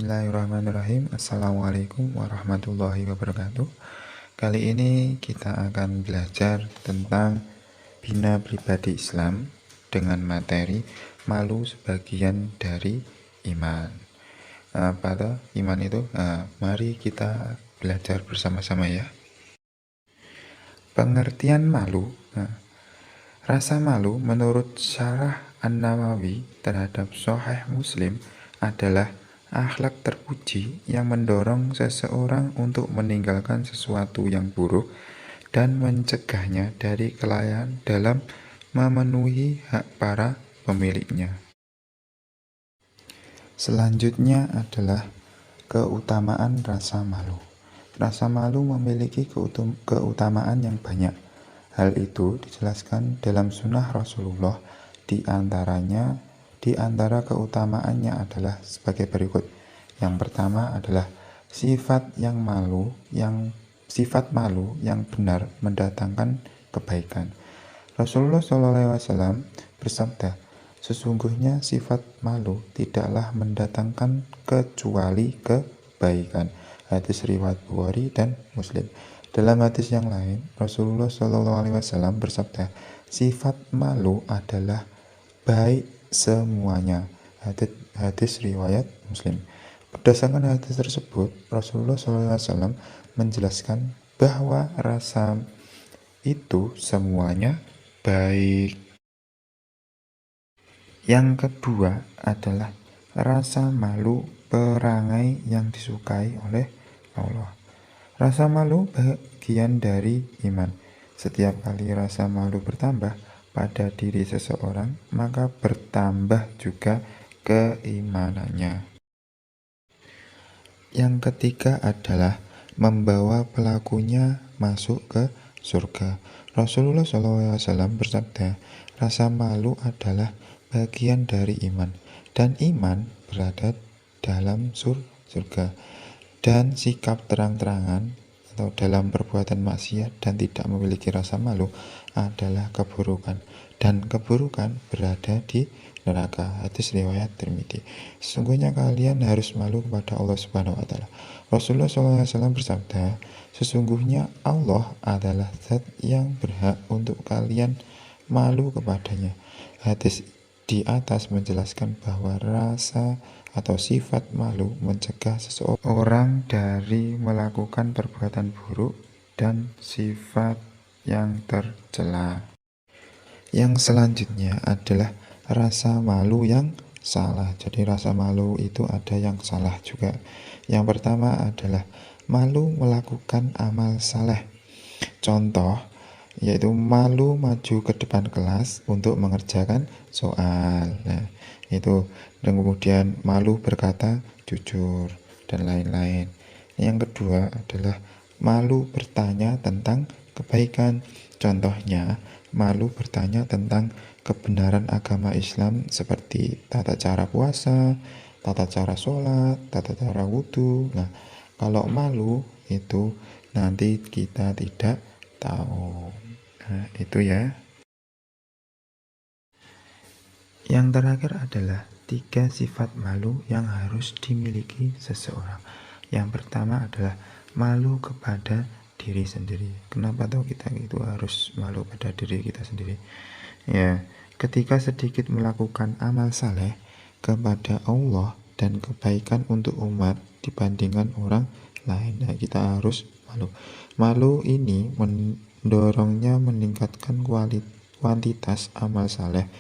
Bismillahirrahmanirrahim. Assalamualaikum warahmatullahi wabarakatuh. Kali ini kita akan belajar tentang bina pribadi Islam dengan materi malu sebagian dari iman. Pada iman itu, mari kita belajar bersama-sama ya. Pengertian malu. Rasa malu menurut Syarah An-Nawawi terhadap Sahih Muslim adalah akhlak terpuji yang mendorong seseorang untuk meninggalkan sesuatu yang buruk dan mencegahnya dari kelalaian dalam memenuhi hak para pemiliknya. Selanjutnya adalah keutamaan rasa malu. Rasa malu memiliki keutamaan yang banyak. Hal itu dijelaskan dalam sunnah Rasulullah. Di antara keutamaannya adalah sebagai berikut. Yang pertama adalah sifat malu yang benar mendatangkan kebaikan. Rasulullah SAW bersabda, sesungguhnya sifat malu tidaklah mendatangkan kecuali kebaikan. Hadis riwayat Bukhari dan Muslim. Dalam hadis yang lain, Rasulullah SAW bersabda, sifat malu adalah baik semuanya. Hadis riwayat Muslim. Berdasarkan hadis tersebut, Rasulullah SAW menjelaskan bahwa rasa itu semuanya baik. Yang kedua adalah rasa malu perangai yang disukai oleh Allah. Rasa malu bagian dari iman. Setiap kali rasa malu bertambah pada diri seseorang, maka bertambah juga keimanannya. Yang ketiga adalah membawa pelakunya masuk ke surga. Rasulullah SAW bersabda, rasa malu adalah bagian dari iman, dan iman berada dalam surga. Dan sikap terang-terangan atau dalam perbuatan maksiat dan tidak memiliki rasa malu adalah keburukan, dan keburukan berada di neraka. Hadis riwayat Tirmidzi. Sesungguhnya kalian harus malu kepada Allah Subhanahu wa taala. Rasulullah SAW bersabda, sesungguhnya Allah adalah zat yang berhak untuk kalian malu kepadanya. Hadis di atas menjelaskan bahwa rasa atau sifat malu mencegah seseorang dari melakukan perbuatan buruk dan sifat yang tercela. Yang selanjutnya adalah rasa malu yang salah. Jadi rasa malu itu ada yang salah juga. Yang pertama adalah malu melakukan amal saleh. Contoh yaitu malu maju ke depan kelas untuk mengerjakan soal. Nah, itu. Dan kemudian malu berkata jujur dan lain-lain. Yang kedua adalah malu bertanya tentang kebaikan. Contohnya, malu bertanya tentang kebenaran agama Islam seperti tata cara puasa, tata cara sholat, tata cara wudhu. Nah, kalau malu itu nanti kita tidak tahu. Nah, itu ya. Yang terakhir adalah 3 sifat malu yang harus dimiliki seseorang. Yang pertama adalah malu kepada diri sendiri. Kenapa tahu kita itu harus malu pada diri kita sendiri? Ya, ketika sedikit melakukan amal saleh kepada Allah dan kebaikan untuk umat dibandingkan orang lain, nah kita harus malu. Malu ini mendorongnya meningkatkan kuantitas amal saleh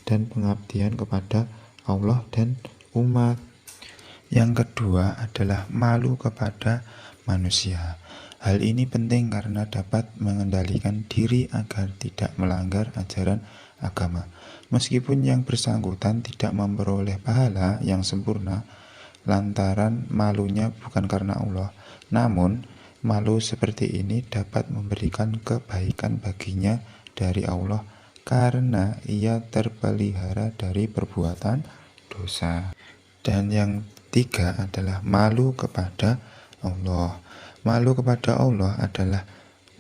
dan pengabdian kepada Allah dan umat. Yang kedua adalah malu kepada manusia. Hal ini penting karena dapat mengendalikan diri agar tidak melanggar ajaran agama. Meskipun yang bersangkutan tidak memperoleh pahala yang sempurna lantaran malunya bukan karena Allah, namun malu seperti ini dapat memberikan kebaikan baginya dari Allah karena ia terpelihara dari perbuatan dosa. Dan yang tiga adalah malu kepada Allah. Malu kepada Allah adalah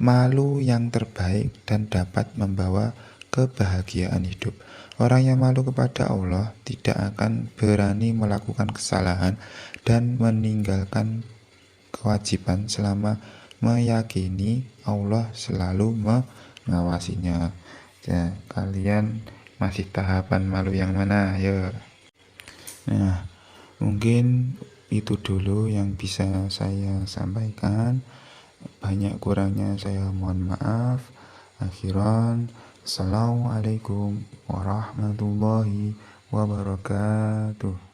malu yang terbaik dan dapat membawa kebahagiaan hidup. Orang yang malu kepada Allah tidak akan berani melakukan kesalahan dan meninggalkan kewajiban selama meyakini Allah selalu mengawasinya. Ya, kalian masih tahapan malu yang mana? Ayo. Nah, mungkin itu dulu yang bisa saya sampaikan. Banyak kurangnya saya mohon maaf. Akhiran, assalamualaikum warahmatullahi wabarakatuh.